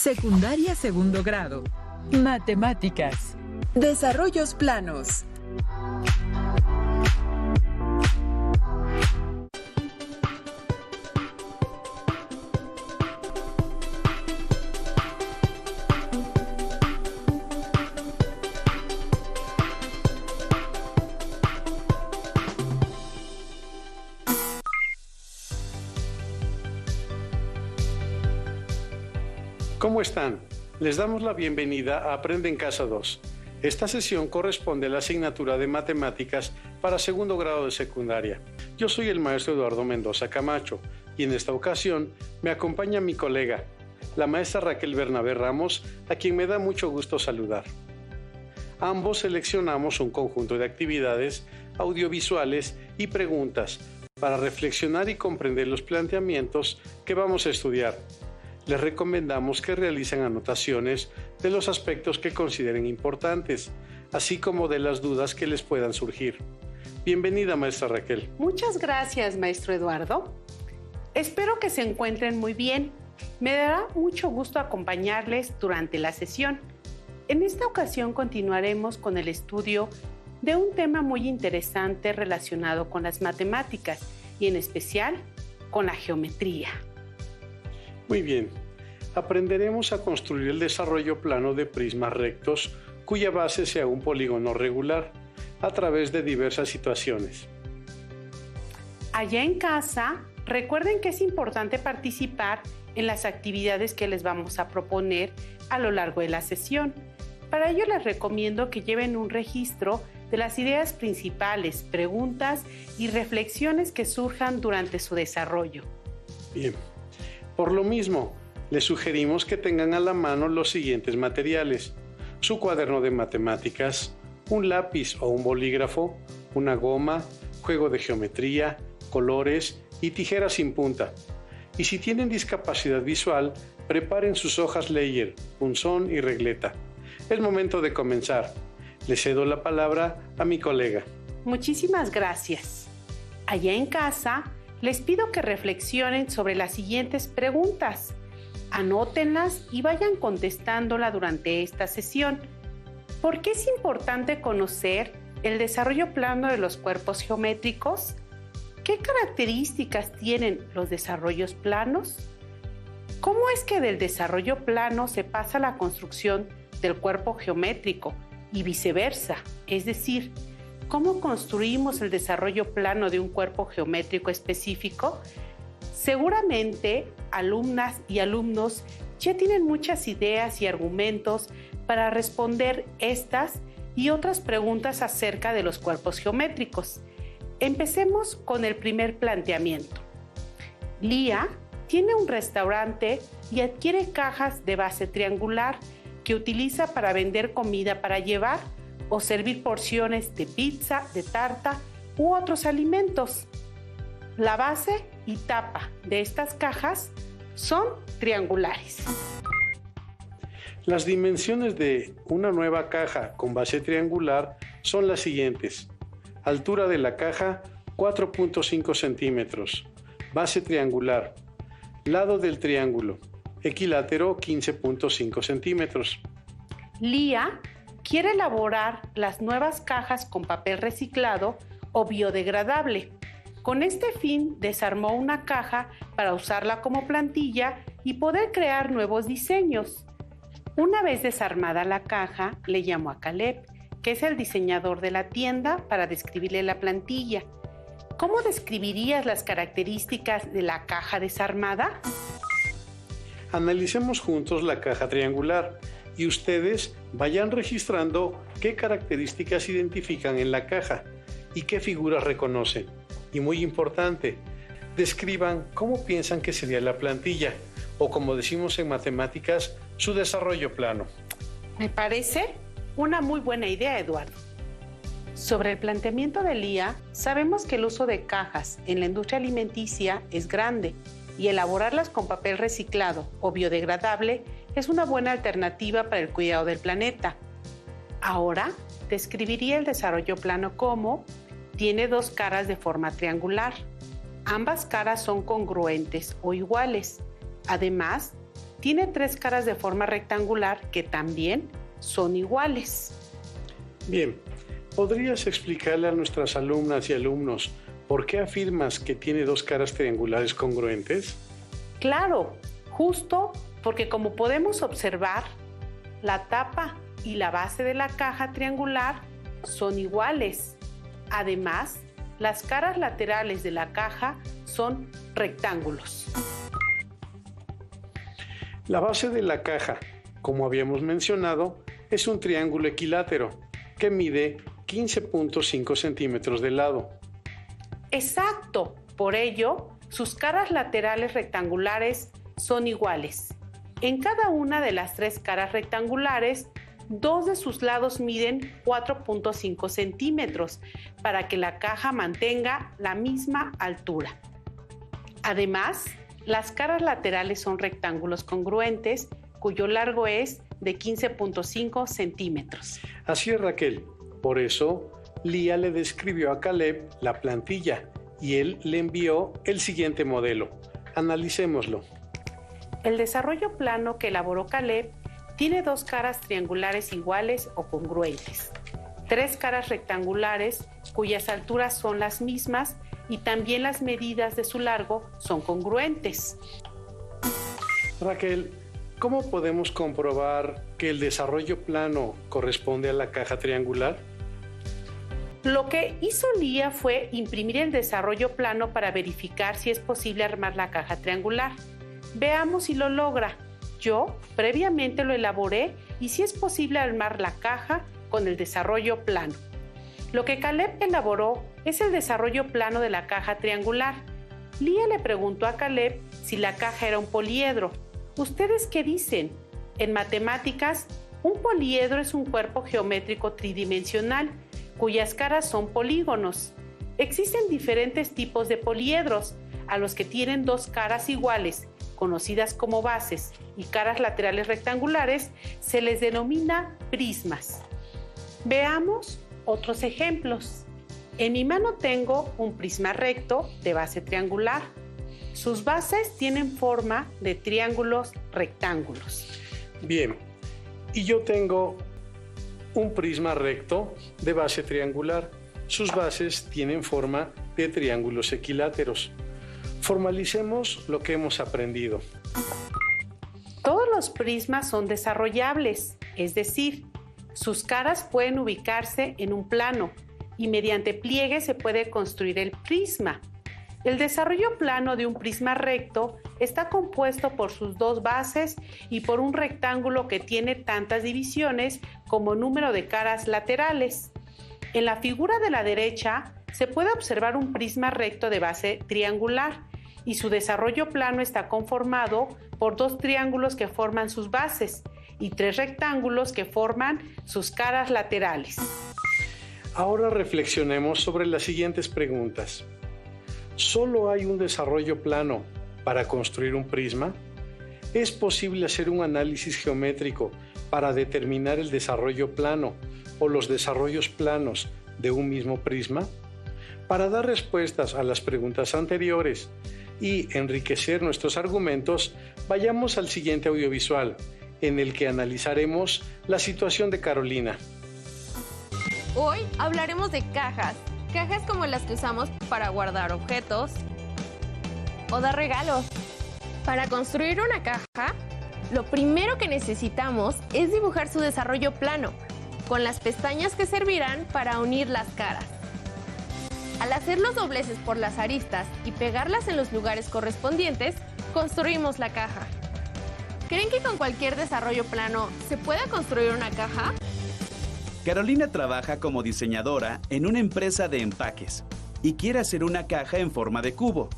Secundaria segundo grado. Matemáticas. Desarrollos planos. ¿Cómo están? Les damos la bienvenida a Aprende en Casa 2. Esta sesión corresponde a la asignatura de Matemáticas para segundo grado de secundaria. Yo soy el maestro Eduardo Mendoza Camacho y en esta ocasión me acompaña mi colega, la maestra Raquel Bernabé Ramos, a quien me da mucho gusto saludar. Ambos seleccionamos un conjunto de actividades audiovisuales y preguntas para reflexionar y comprender los planteamientos que vamos a estudiar. Les recomendamos que realicen anotaciones de los aspectos que consideren importantes, así como de las dudas que les puedan surgir. Bienvenida, maestra Raquel. Muchas gracias, maestro Eduardo. Espero que se encuentren muy bien. Me dará mucho gusto acompañarles durante la sesión. En esta ocasión continuaremos con el estudio de un tema muy interesante relacionado con las matemáticas y en especial con la geometría. Muy bien, aprenderemos a construir el desarrollo plano de prismas rectos cuya base sea un polígono regular a través de diversas situaciones. Allá en casa, recuerden que es importante participar en las actividades que les vamos a proponer a lo largo de la sesión. Para ello les recomiendo que lleven un registro de las ideas principales, preguntas y reflexiones que surjan durante su desarrollo. Bien. Por lo mismo, les sugerimos que tengan a la mano los siguientes materiales: su cuaderno de matemáticas, un lápiz o un bolígrafo, una goma, juego de geometría, colores y tijeras sin punta. Y si tienen discapacidad visual, preparen sus hojas Leyer, punzón y regleta. Es momento de comenzar. Le cedo la palabra a mi colega. Muchísimas gracias. Allá en casa, les pido que reflexionen sobre las siguientes preguntas. Anótenlas y vayan contestándola durante esta sesión. ¿Por qué es importante conocer el desarrollo plano de los cuerpos geométricos? ¿Qué características tienen los desarrollos planos? ¿Cómo es que del desarrollo plano se pasa a la construcción del cuerpo geométrico y viceversa? Es decir, ¿cómo construimos el desarrollo plano de un cuerpo geométrico específico? Seguramente, alumnas y alumnos ya tienen muchas ideas y argumentos para responder estas y otras preguntas acerca de los cuerpos geométricos. Empecemos con el primer planteamiento. Lía tiene un restaurante y adquiere cajas de base triangular que utiliza para vender comida para llevar o servir porciones de pizza, de tarta u otros alimentos. La base y tapa de estas cajas son triangulares. Las dimensiones de una nueva caja con base triangular son las siguientes: altura de la caja 4.5 centímetros, base triangular, lado del triángulo, equilátero 15.5 centímetros. Lía quiere elaborar las nuevas cajas con papel reciclado o biodegradable. Con este fin, desarmó una caja para usarla como plantilla y poder crear nuevos diseños. Una vez desarmada la caja, le llamó a Caleb, que es el diseñador de la tienda, para describirle la plantilla. ¿Cómo describirías las características de la caja desarmada? Analicemos juntos la caja triangular y ustedes vayan registrando qué características identifican en la caja y qué figuras reconocen. Y muy importante, describan cómo piensan que sería la plantilla o, como decimos en matemáticas, su desarrollo plano. Me parece una muy buena idea, Eduardo. Sobre el planteamiento de Lía, sabemos que el uso de cajas en la industria alimenticia es grande y elaborarlas con papel reciclado o biodegradable es una buena alternativa para el cuidado del planeta. Ahora, describiría el desarrollo plano como: tiene dos caras de forma triangular. Ambas caras son congruentes o iguales. Además, tiene 3 caras de forma rectangular que también son iguales. Bien, ¿podrías explicarle a nuestras alumnas y alumnos por qué afirmas que tiene 2 caras triangulares congruentes? Claro, justo porque como podemos observar, la tapa y la base de la caja triangular son iguales. Además, las caras laterales de la caja son rectángulos. La base de la caja, como habíamos mencionado, es un triángulo equilátero que mide 15.5 centímetros de lado. Exacto, por ello, sus caras laterales rectangulares son iguales. En cada una de las 3 caras rectangulares, 2 de sus lados miden 4.5 centímetros para que la caja mantenga la misma altura. Además, las caras laterales son rectángulos congruentes cuyo largo es de 15.5 centímetros. Así es, Raquel. Por eso, Lía le describió a Caleb la plantilla y él le envió el siguiente modelo. Analicémoslo. El desarrollo plano que elaboró Caleb tiene 2 caras triangulares iguales o congruentes, 3 caras rectangulares cuyas alturas son las mismas y también las medidas de su largo son congruentes. Raquel, ¿cómo podemos comprobar que el desarrollo plano corresponde a la caja triangular? Lo que hizo Lía fue imprimir el desarrollo plano para verificar si es posible armar la caja triangular. Veamos si lo logra. Yo previamente lo elaboré y si es posible armar la caja con el desarrollo plano. Lo que Caleb elaboró es el desarrollo plano de la caja triangular. Lía le preguntó a Caleb si la caja era un poliedro. ¿Ustedes qué dicen? En matemáticas, un poliedro es un cuerpo geométrico tridimensional cuyas caras son polígonos. Existen diferentes tipos de poliedros, a los que tienen 2 caras iguales, conocidas como bases, y caras laterales rectangulares, se les denomina prismas. Veamos otros ejemplos. En mi mano tengo un prisma recto de base triangular. Sus bases tienen forma de triángulos rectángulos. Bien, y yo tengo un prisma recto de base triangular. Sus bases tienen forma de triángulos equiláteros. Formalicemos lo que hemos aprendido. Todos los prismas son desarrollables, es decir, sus caras pueden ubicarse en un plano y mediante pliegue se puede construir el prisma. El desarrollo plano de un prisma recto está compuesto por sus 2 bases y por un rectángulo que tiene tantas divisiones como número de caras laterales. En la figura de la derecha se puede observar un prisma recto de base triangular y su desarrollo plano está conformado por 2 triángulos que forman sus bases y 3 rectángulos que forman sus caras laterales. Ahora reflexionemos sobre las siguientes preguntas. ¿Solo hay un desarrollo plano para construir un prisma? ¿Es posible hacer un análisis geométrico para determinar el desarrollo plano o los desarrollos planos de un mismo prisma? Para dar respuestas a las preguntas anteriores y enriquecer nuestros argumentos, vayamos al siguiente audiovisual, en el que analizaremos la situación de Carolina. Hoy hablaremos de cajas como las que usamos para guardar objetos o dar regalos. Para construir una caja, lo primero que necesitamos es dibujar su desarrollo plano, con las pestañas que servirán para unir las caras. Al hacer los dobleces por las aristas y pegarlas en los lugares correspondientes, construimos la caja. ¿Creen que con cualquier desarrollo plano se pueda construir una caja? Carolina trabaja como diseñadora en una empresa de empaques y quiere hacer una caja en forma de cubo.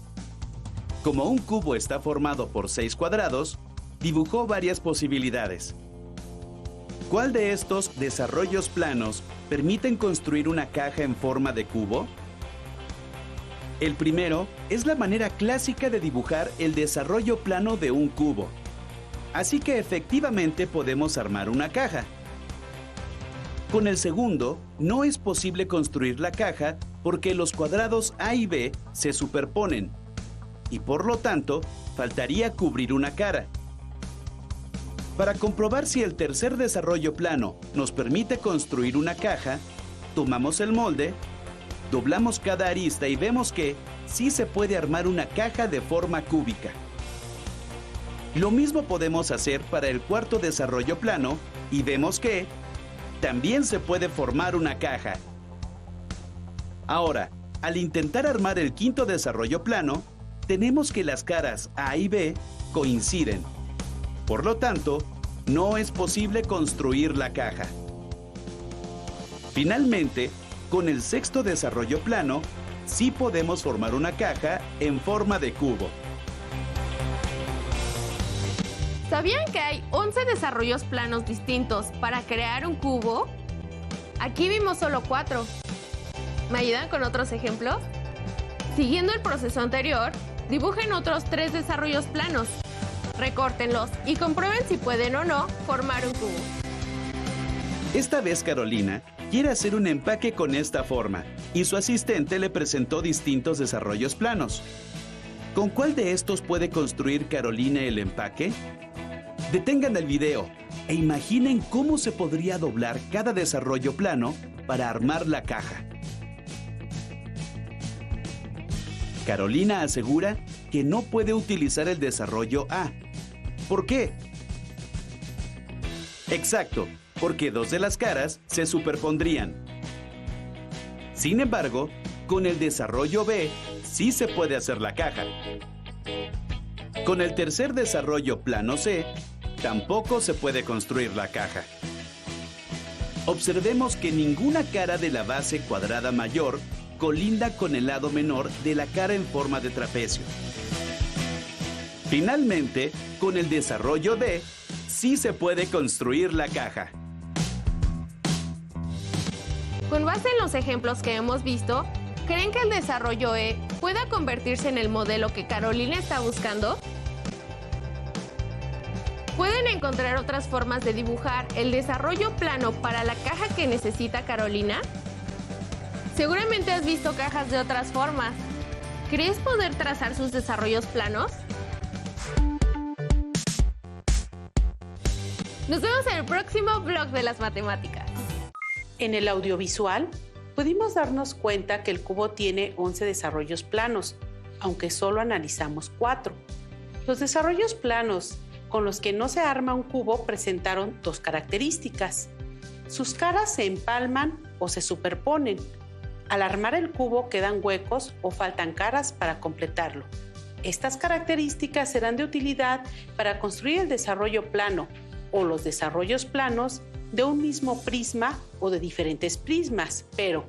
Como un cubo está formado por 6 cuadrados, dibujó varias posibilidades. ¿Cuál de estos desarrollos planos permiten construir una caja en forma de cubo? El primero es la manera clásica de dibujar el desarrollo plano de un cubo. Así que efectivamente podemos armar una caja. Con el segundo, no es posible construir la caja porque los cuadrados A y B se superponen y por lo tanto, faltaría cubrir una cara. Para comprobar si el tercer desarrollo plano nos permite construir una caja, tomamos el molde, doblamos cada arista y vemos que sí se puede armar una caja de forma cúbica. Lo mismo podemos hacer para el cuarto desarrollo plano y vemos que también se puede formar una caja. Ahora, al intentar armar el quinto desarrollo plano, tenemos que las caras A y B coinciden. Por lo tanto, no es posible construir la caja. Finalmente, con el sexto desarrollo plano, sí podemos formar una caja en forma de cubo. ¿Sabían que hay 11 desarrollos planos distintos para crear un cubo? Aquí vimos solo 4. ¿Me ayudan con otros ejemplos? Siguiendo el proceso anterior, dibujen otros 3 desarrollos planos. Recórtenlos y comprueben si pueden o no formar un cubo. Esta vez Carolina quiere hacer un empaque con esta forma y su asistente le presentó distintos desarrollos planos. ¿Con cuál de estos puede construir Carolina el empaque? Detengan el video e imaginen cómo se podría doblar cada desarrollo plano para armar la caja. Carolina asegura que no puede utilizar el desarrollo A. ¿Por qué? Exacto, porque 2 de las caras se superpondrían. Sin embargo, con el desarrollo B sí se puede hacer la caja. Con el tercer desarrollo plano C, tampoco se puede construir la caja. Observemos que ninguna cara de la base cuadrada mayor colinda con el lado menor de la cara en forma de trapecio. Finalmente, con el desarrollo D, sí se puede construir la caja. Con base en los ejemplos que hemos visto, ¿creen que el desarrollo E pueda convertirse en el modelo que Carolina está buscando? ¿Pueden encontrar otras formas de dibujar el desarrollo plano para la caja que necesita Carolina? Seguramente has visto cajas de otras formas. ¿Crees poder trazar sus desarrollos planos? Nos vemos en el próximo vlog de las matemáticas. En el audiovisual, pudimos darnos cuenta que el cubo tiene 11 desarrollos planos, aunque solo analizamos 4. Los desarrollos planos con los que no se arma un cubo presentaron 2 características. Sus caras se empalman o se superponen. Al armar el cubo quedan huecos o faltan caras para completarlo. Estas características serán de utilidad para construir el desarrollo plano o los desarrollos planos de un mismo prisma o de diferentes prismas. Pero,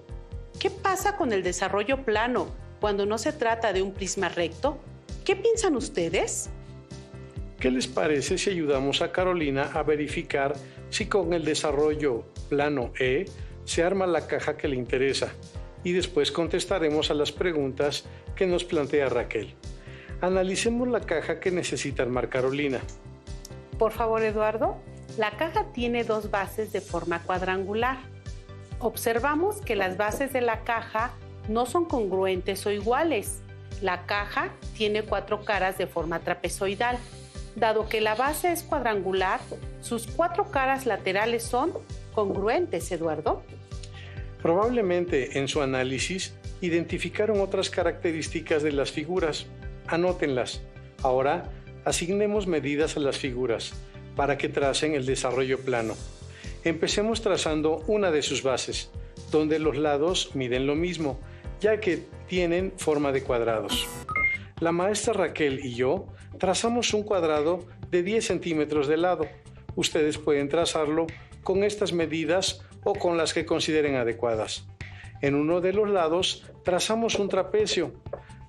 ¿qué pasa con el desarrollo plano cuando no se trata de un prisma recto? ¿Qué piensan ustedes? ¿Qué les parece si ayudamos a Carolina a verificar si con el desarrollo plano E se arma la caja que le interesa? Y después contestaremos a las preguntas que nos plantea Raquel. Analicemos la caja que necesita armar Carolina. Por favor, Eduardo. La caja tiene 2 bases de forma cuadrangular. Observamos que las bases de la caja no son congruentes o iguales. La caja tiene 4 caras de forma trapezoidal. Dado que la base es cuadrangular, sus 4 caras laterales son congruentes, Eduardo. Probablemente en su análisis identificaron otras características de las figuras. Anótenlas. Ahora asignemos medidas a las figuras para que tracen el desarrollo plano. Empecemos trazando una de sus bases, donde los lados miden lo mismo, ya que tienen forma de cuadrados. La maestra Raquel y yo trazamos un cuadrado de 10 centímetros de lado. Ustedes pueden trazarlo con estas medidas o con las que consideren adecuadas. En uno de los lados trazamos un trapecio.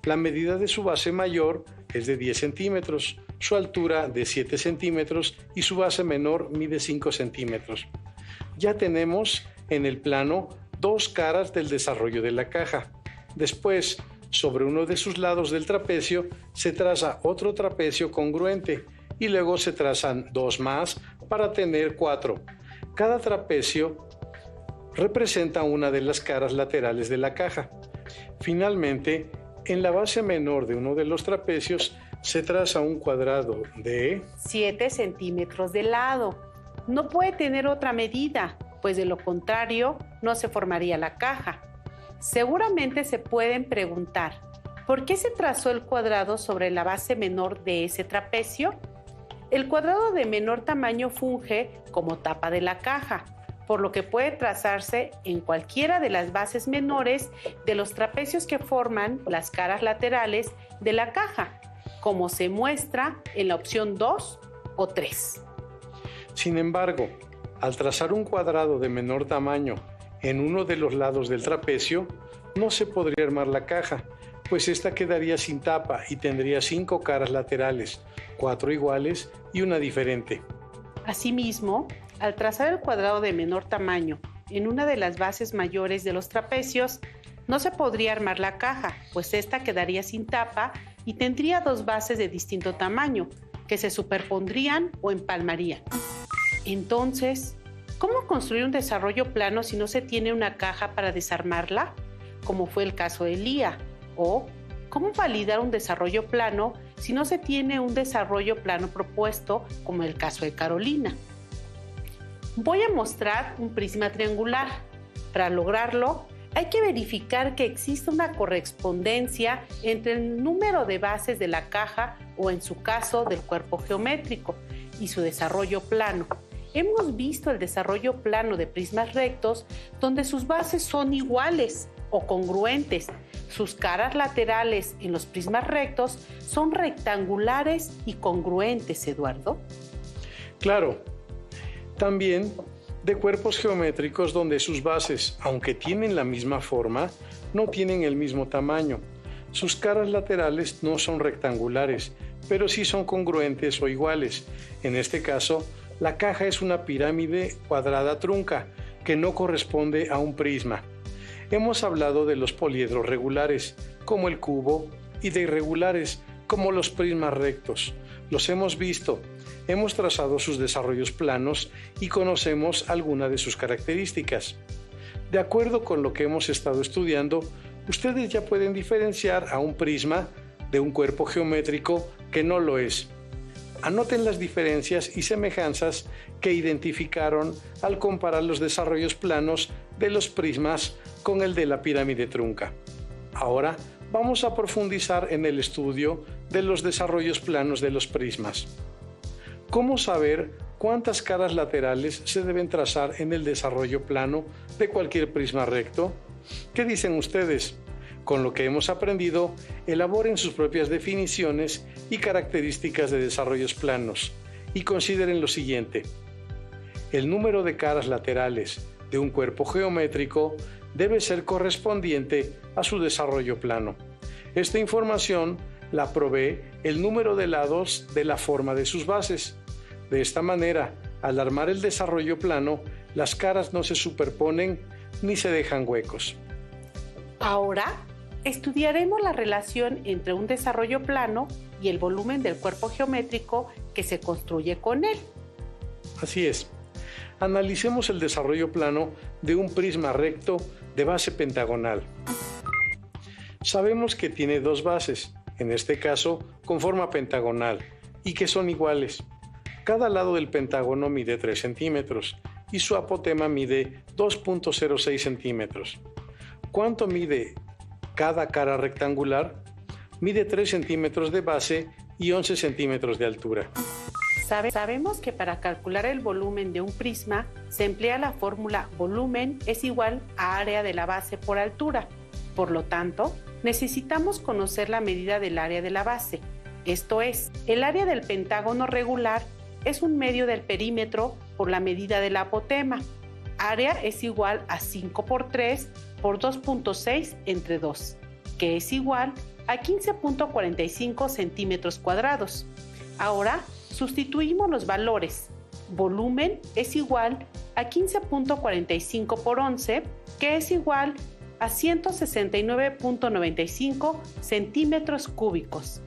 La medida de su base mayor es de 10 centímetros, su altura de 7 centímetros y su base menor mide 5 centímetros. Ya tenemos en el plano 2 caras del desarrollo de la caja. Después, sobre uno de sus lados del trapecio se traza otro trapecio congruente y luego se trazan 2 más para tener 4. Cada trapecio representa una de las caras laterales de la caja. Finalmente, en la base menor de uno de los trapecios Se traza un cuadrado de 7 centímetros de lado. No puede tener otra medida, pues de lo contrario no se formaría la caja. Seguramente se pueden preguntar, ¿por qué se trazó el cuadrado sobre la base menor de ese trapecio? El cuadrado de menor tamaño funge como tapa de la caja, por lo que puede trazarse en cualquiera de las bases menores de los trapecios que forman las caras laterales de la caja, como se muestra en la opción 2 o 3. Sin embargo, al trazar un cuadrado de menor tamaño en uno de los lados del trapecio, no se podría armar la caja, pues esta quedaría sin tapa y tendría 5 caras laterales, 4 iguales y una diferente. Asimismo, al trazar el cuadrado de menor tamaño en una de las bases mayores de los trapecios, no se podría armar la caja, pues esta quedaría sin tapa y tendría 2 bases de distinto tamaño, que se superpondrían o empalmarían. Entonces, ¿cómo construir un desarrollo plano si no se tiene una caja para desarmarla? Como fue el caso de Lía. O, ¿cómo validar un desarrollo plano si no se tiene un desarrollo plano propuesto, como el caso de Carolina? Voy a mostrar un prisma triangular. Para lograrlo, hay que verificar que existe una correspondencia entre el número de bases de la caja o, en su caso, del cuerpo geométrico y su desarrollo plano. Hemos visto el desarrollo plano de prismas rectos donde sus bases son iguales o congruentes. Sus caras laterales en los prismas rectos son rectangulares y congruentes, Eduardo. Claro, también de cuerpos geométricos donde sus bases, aunque tienen la misma forma, no tienen el mismo tamaño. Sus caras laterales no son rectangulares, pero sí son congruentes o iguales. En este caso, la caja es una pirámide cuadrada trunca, que no corresponde a un prisma. Hemos hablado de los poliedros regulares, como el cubo, y de irregulares, como los prismas rectos. Los hemos visto. Hemos trazado sus desarrollos planos y conocemos algunas de sus características. De acuerdo con lo que hemos estado estudiando, ustedes ya pueden diferenciar a un prisma de un cuerpo geométrico que no lo es. Anoten las diferencias y semejanzas que identificaron al comparar los desarrollos planos de los prismas con el de la pirámide trunca. Ahora vamos a profundizar en el estudio de los desarrollos planos de los prismas. ¿Cómo saber cuántas caras laterales se deben trazar en el desarrollo plano de cualquier prisma recto? ¿Qué dicen ustedes? Con lo que hemos aprendido, elaboren sus propias definiciones y características de desarrollos planos y consideren lo siguiente. El número de caras laterales de un cuerpo geométrico debe ser correspondiente a su desarrollo plano. Esta información la provee el número de lados de la forma de sus bases. De esta manera, al armar el desarrollo plano, las caras no se superponen ni se dejan huecos. Ahora, estudiaremos la relación entre un desarrollo plano y el volumen del cuerpo geométrico que se construye con él. Así es. Analicemos el desarrollo plano de un prisma recto de base pentagonal. Sabemos que tiene 2 bases, en este caso con forma pentagonal, y que son iguales. Cada lado del pentágono mide 3 centímetros y su apotema mide 2.06 centímetros. ¿Cuánto mide cada cara rectangular? Mide 3 centímetros de base y 11 centímetros de altura. Sabemos que para calcular el volumen de un prisma se emplea la fórmula volumen es igual a área de la base por altura. Por lo tanto, necesitamos conocer la medida del área de la base. Esto es, el área del pentágono regular es un medio del perímetro por la medida del apotema. Área es igual a 5 por 3 por 2.6 entre 2, que es igual a 15.45 centímetros cuadrados. Ahora, sustituimos los valores. Volumen es igual a 15.45 por 11, que es igual a 169.95 centímetros cúbicos.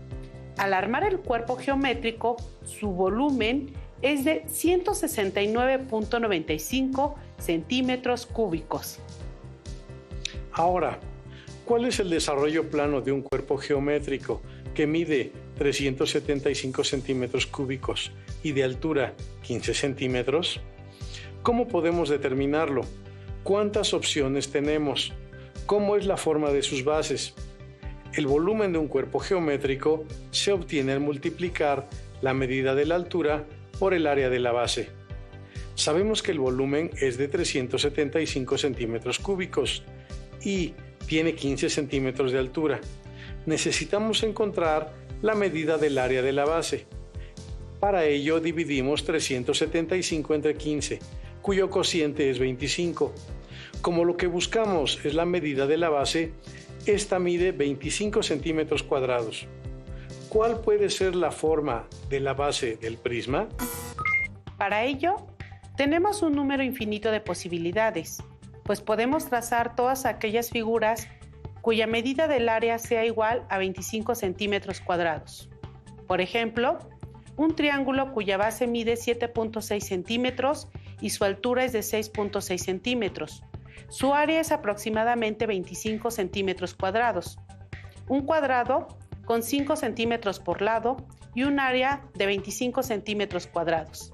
Al armar el cuerpo geométrico, su volumen es de 169.95 centímetros cúbicos. Ahora, ¿cuál es el desarrollo plano de un cuerpo geométrico que mide 375 centímetros cúbicos y de altura 15 centímetros? ¿Cómo podemos determinarlo? ¿Cuántas opciones tenemos? ¿Cómo es la forma de sus bases? El volumen de un cuerpo geométrico se obtiene al multiplicar la medida de la altura por el área de la base. Sabemos que el volumen es de 375 centímetros cúbicos y tiene 15 centímetros de altura. Necesitamos encontrar la medida del área de la base. Para ello dividimos 375 entre 15, cuyo cociente es 25. Como lo que buscamos es la medida de la base, esta mide 25 centímetros cuadrados. ¿Cuál puede ser la forma de la base del prisma? Para ello, tenemos un número infinito de posibilidades, pues podemos trazar todas aquellas figuras cuya medida del área sea igual a 25 centímetros cuadrados. Por ejemplo, un triángulo cuya base mide 7.6 centímetros y su altura es de 6.6 centímetros. Su área es aproximadamente 25 centímetros cuadrados. Un cuadrado con 5 centímetros por lado y un área de 25 centímetros cuadrados.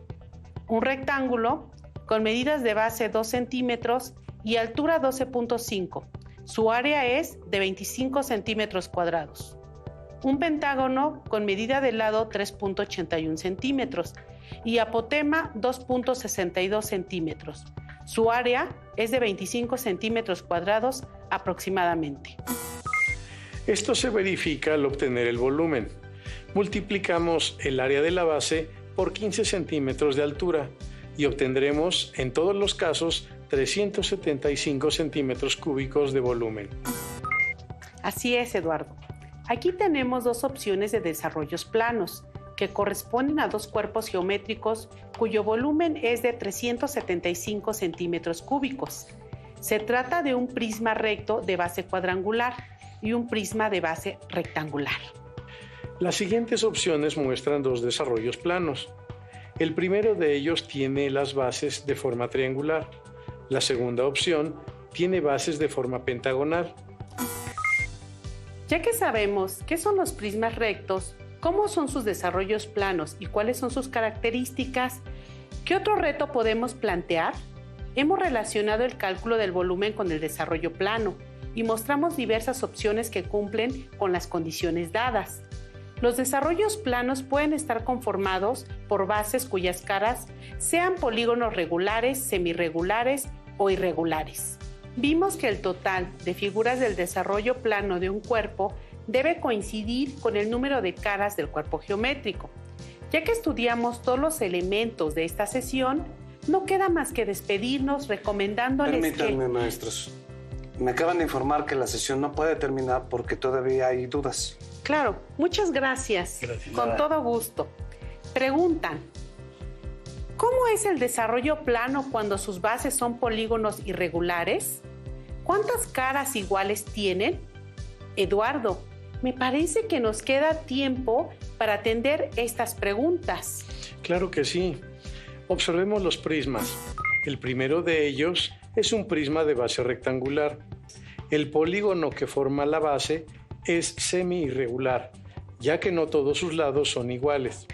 Un rectángulo con medidas de base 2 centímetros y altura 12.5. Su área es de 25 centímetros cuadrados. Un pentágono con medida de lado 3.81 centímetros y apotema 2.62 centímetros. Su área es de 25 centímetros cuadrados aproximadamente. Esto se verifica al obtener el volumen. Multiplicamos el área de la base por 15 centímetros de altura y obtendremos, en todos los casos, 375 centímetros cúbicos de volumen. Así es, Eduardo. Aquí tenemos dos opciones de desarrollos planos, que corresponden a dos cuerpos geométricos cuyo volumen es de 375 centímetros cúbicos. Se trata de un prisma recto de base cuadrangular y un prisma de base rectangular. Las siguientes opciones muestran dos desarrollos planos. El primero de ellos tiene las bases de forma triangular. La segunda opción tiene bases de forma pentagonal. Ya que sabemos qué son los prismas rectos, cómo son sus desarrollos planos y cuáles son sus características, ¿qué otro reto podemos plantear? Hemos relacionado el cálculo del volumen con el desarrollo plano y mostramos diversas opciones que cumplen con las condiciones dadas. Los desarrollos planos pueden estar conformados por bases cuyas caras sean polígonos regulares, semirregulares o irregulares. Vimos que el total de figuras del desarrollo plano de un cuerpo debe coincidir con el número de caras del cuerpo geométrico. Ya que estudiamos todos los elementos de esta sesión, no queda más que despedirnos recomendándoles Permítanme, maestros. Me acaban de informar que la sesión no puede terminar porque todavía hay dudas. Claro, muchas gracias. Con todo gusto. Preguntan, ¿cómo es el desarrollo plano cuando sus bases son polígonos irregulares? ¿Cuántas caras iguales tienen? Eduardo, me parece que nos queda tiempo para atender estas preguntas. Claro que sí. Observemos los prismas. El primero de ellos es un prisma de base rectangular. El polígono que forma la base es semi-irregular, ya que no todos sus lados son iguales.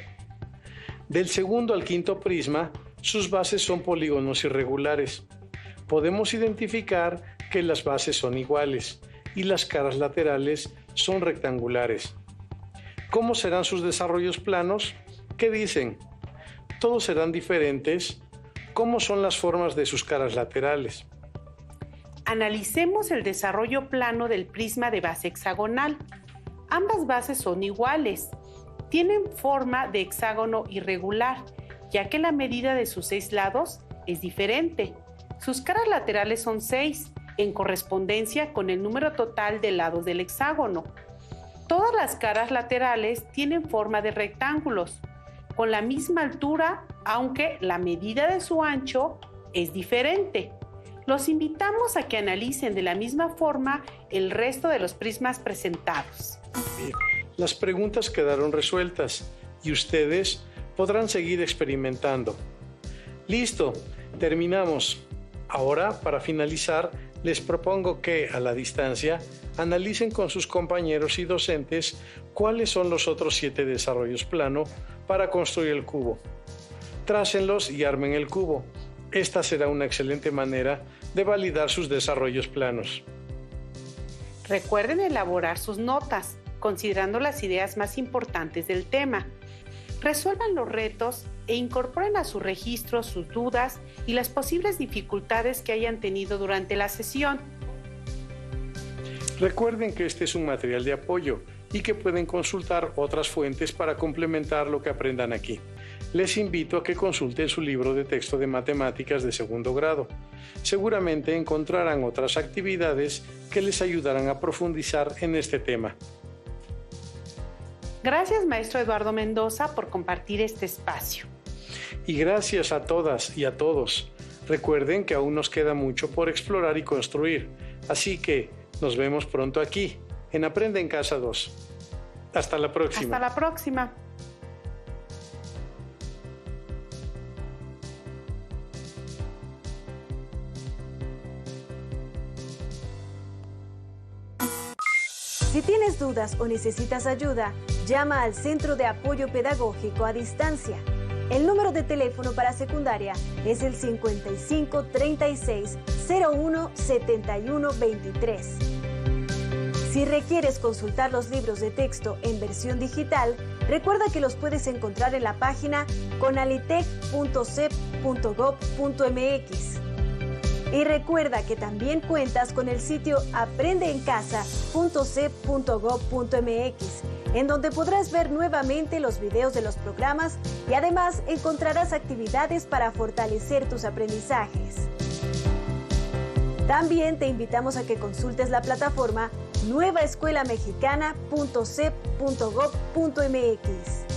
Del segundo al quinto prisma, sus bases son polígonos irregulares. Podemos identificar que las bases son iguales y las caras laterales son rectangulares. ¿Cómo serán sus desarrollos planos? ¿Qué dicen? ¿Todos serán diferentes? ¿Cómo son las formas de sus caras laterales? Analicemos el desarrollo plano del prisma de base hexagonal. Ambas bases son iguales. Tienen forma de hexágono irregular, ya que la medida de sus 6 lados es diferente. Sus caras laterales son 6, en correspondencia con el número total de lados del hexágono. Todas las caras laterales tienen forma de rectángulos, con la misma altura, aunque la medida de su ancho es diferente. Los invitamos a que analicen de la misma forma el resto de los prismas presentados. Las preguntas quedaron resueltas y ustedes podrán seguir experimentando. Listo, terminamos. Ahora, para finalizar, les propongo que, a la distancia, analicen con sus compañeros y docentes cuáles son los otros 7 desarrollos plano para construir el cubo. Trácenlos y armen el cubo. Esta será una excelente manera de validar sus desarrollos planos. Recuerden elaborar sus notas, considerando las ideas más importantes del tema. Resuelvan los retos e incorporen a su registro sus dudas y las posibles dificultades que hayan tenido durante la sesión. Recuerden que este es un material de apoyo y que pueden consultar otras fuentes para complementar lo que aprendan aquí. Les invito a que consulten su libro de texto de matemáticas de segundo grado. Seguramente encontrarán otras actividades que les ayudarán a profundizar en este tema. Gracias, maestro Eduardo Mendoza, por compartir este espacio. Y gracias a todas y a todos. Recuerden que aún nos queda mucho por explorar y construir. Así que nos vemos pronto aquí, en Aprende en Casa 2. Hasta la próxima. Hasta la próxima. Si tienes dudas o necesitas ayuda, llama al Centro de Apoyo Pedagógico a Distancia. El número de teléfono para secundaria es el 55 36 01 71 23. Si requieres consultar los libros de texto en versión digital, recuerda que los puedes encontrar en la página conalitec.cep.gov.mx. Y recuerda que también cuentas con el sitio aprendeencasa.cep.gov.mx, en donde podrás ver nuevamente los videos de los programas y además encontrarás actividades para fortalecer tus aprendizajes. También te invitamos a que consultes la plataforma nuevaescuelamexicana.cep.gov.mx.